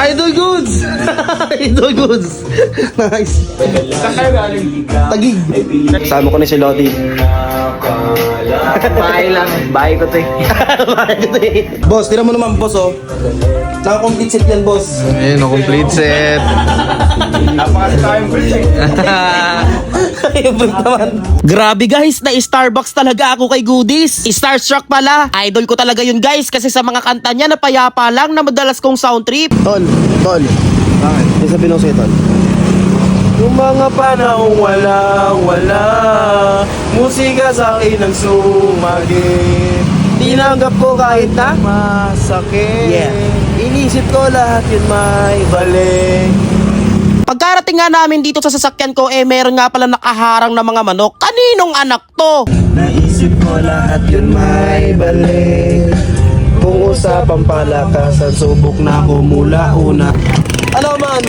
Idol goods! Idol goods! Nice. Saan kayo galing? Tagig. Kasama ko na si Lodi. Bahay lang. Bahay ko to eh. Boss, tira mo naman boss oh. Naka-complete set yan boss. Ayun, complete set. Napakasayang bridge eh. Grabe guys, na Starbucks talaga ako kay Goodies. Starstruck pala. Idol ko talaga yun guys kasi sa mga kanta niya napayapa lang na madalas kong sound trip. Tol. Bakit? May sabihin ako sa'yo, Tol. Yung mga panahong wala musika sa akin ang sumagit. Tinanggap ko kahit na masakit. Yeah. Inisip ko lahat yun may balik. Pagkarating nga namin dito sa sasakyan ko, meron nga pala nakaharang na mga manok. Kaninong anak to? Naisip ko lahat yun may balik. Kung usapang palakasan, subok na ako mula una. Ano man?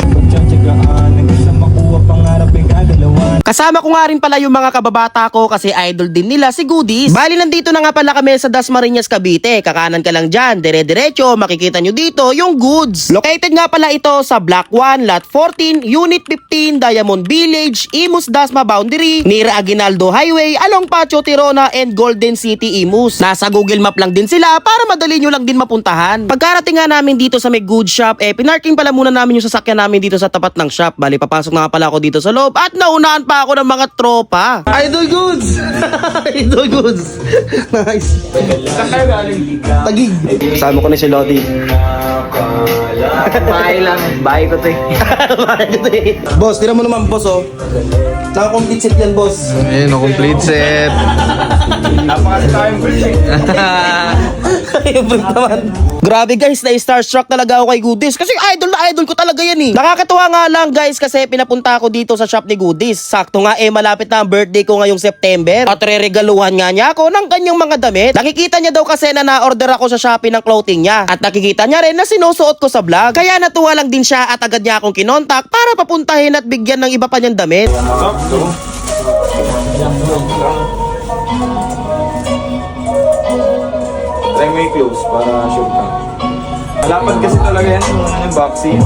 Pagtsatsagaan, nagkasama makuha pangarap ay gagalawan. Kasama ko nga rin pala yung mga kababata ko kasi idol din nila si Goodies. Bali nandito na nga pala kami sa Dasmariñas, Cavite. Kakanan ka lang dyan, dire-diretso, makikita nyo dito yung Goods. Located nga pala ito sa Block 1, Lot 14, Unit 15, Diamond Village, Imus Dasma Boundary, near Aguinaldo Highway, along Pacho Tirona and Golden City, Imus. Nasa Google Map lang din sila para madali nyo lang din mapuntahan. Pagkarating nga namin dito sa may good shop, pinarking pala muna namin yung sasakyan namin dito sa tapat ng shop. Bali papasok na nga pala ako dito sa loob at naunahan pa ako ng mga tropa. Idol goods! Idol goods! Nice. Saan kayo galing? Tagig. Kasama ko na si Lodi. Bahay lang. Bahay ko to eh. Boss, tira mo naman boss oh. Naka-complete set yan boss. Ayun, complete set. Napakasayang bridge eh. Grabe guys, na starstruck talaga ako kay Goodies kasi idol na idol ko talaga yan eh. Nakakatuwa nga lang guys kasi pinapunta ako dito sa shop ni Goodies. Sakto nga malapit na ang birthday ko ngayong September at reregaluhan nga niya ako ng kanyang mga damit. Nakikita niya daw kasi na na-order ako sa Shopee ng clothing niya at nakikita niya rin na sinusuot ko sa vlog. Kaya natuwa lang din siya at agad niya akong kinontak para papuntahin at bigyan ng iba pa niyang damit. Try mo i-close para sure ka. Malapad kasi talaga yan yung boxing.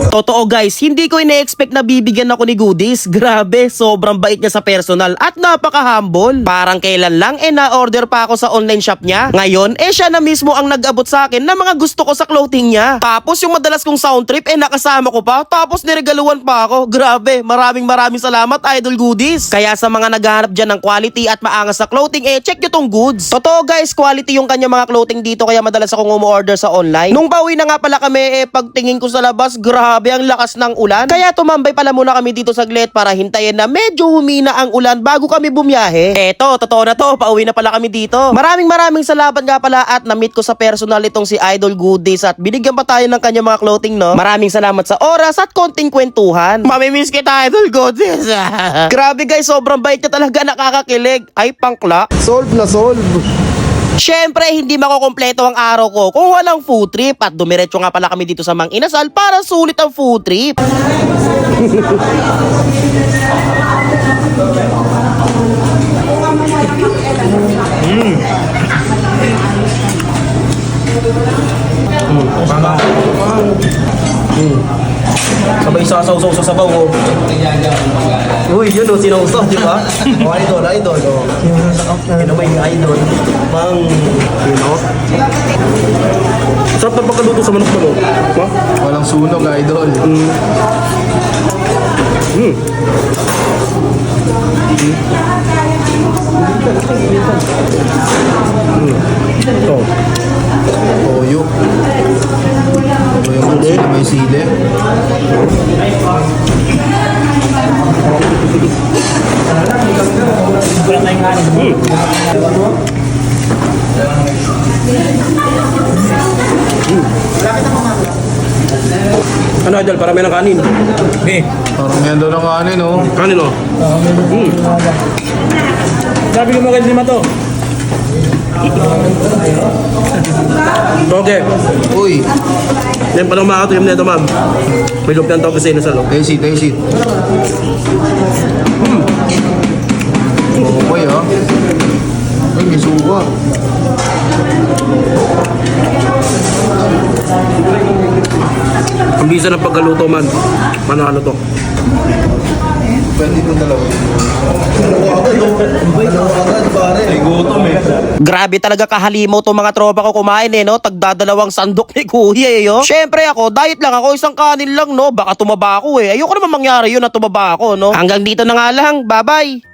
Totoo guys, hindi ko ina-expect na bibigyan ako ni Goodies. Grabe, sobrang bait niya sa personal at napaka-humble. Parang kailan lang na-order pa ako sa online shop niya. Ngayon, siya na mismo ang nag-abot sa akin ng mga gusto ko sa clothing niya. Tapos yung madalas kong sound trip, nakasama ko pa. Tapos niregaluhan pa ako. Grabe, maraming salamat Idol Goodies. Kaya sa mga naghahanap dyan ng quality at maangas sa clothing, check nyo tong Goods. Totoo guys, quality yung kanya mga clothing dito kaya madalas akong umu-order sa online. Nung pauwi na nga pala kami, pagtingin ko sa labas, grabe ang lakas ng ulan. Kaya tumambay pala muna kami dito saglit para hintayin na medyo humina ang ulan bago kami bumiyahe. Eto, totoo na to, pauwi na pala kami dito. Maraming salamat nga pala at na-meet ko sa personal itong si Idol Goodies at binigyan pa tayo ng kanya mga clothing, no? Maraming salamat sa oras at konting kwentuhan. Mamimiss kita, Idol Goodies. Grabe guys, sobrang bait niya talaga, nakakakilig. Ay, pangkla. Solve na solve. Syempre, hindi makukompleto ang araw ko kung walang food trip at dumiretso nga pala kami dito sa Mang Inasal para sulit ang food trip. Sabay sasaw-saw sa sabaw oh. Uy, yun oh, sinausaw, di ba? Oh, idol. Yun may idol. Mang, sarap na pagkaluto sa manok mo. Ha? Walang sunog, idol. Ito. Toyo. May sili. Ano idol, parami ng kanin. Parang yan daw ng kanin, oh. Kanin oh. Sabi ko maganda lima to. Okay. Uy, Yan pa nang makatuyam na ito, ma'am. May loob ng tao kasi nasa loob. taste it. Okay, ah. Ay, may suka. Ang bisa ng pagkaluto man. Ano to? Pwede mo dalawa. May gutom eh. Grabe talaga kahalimaw tong mga tropa ko kumain eh, no? Tagdadalawang sandok ni kuya eh, yo. Syempre ako, diet lang ako, isang kanin lang, no? Baka tumaba ako eh. Ayoko naman mangyari yun na tumaba ako, no? Hanggang dito na nga lang, bye-bye!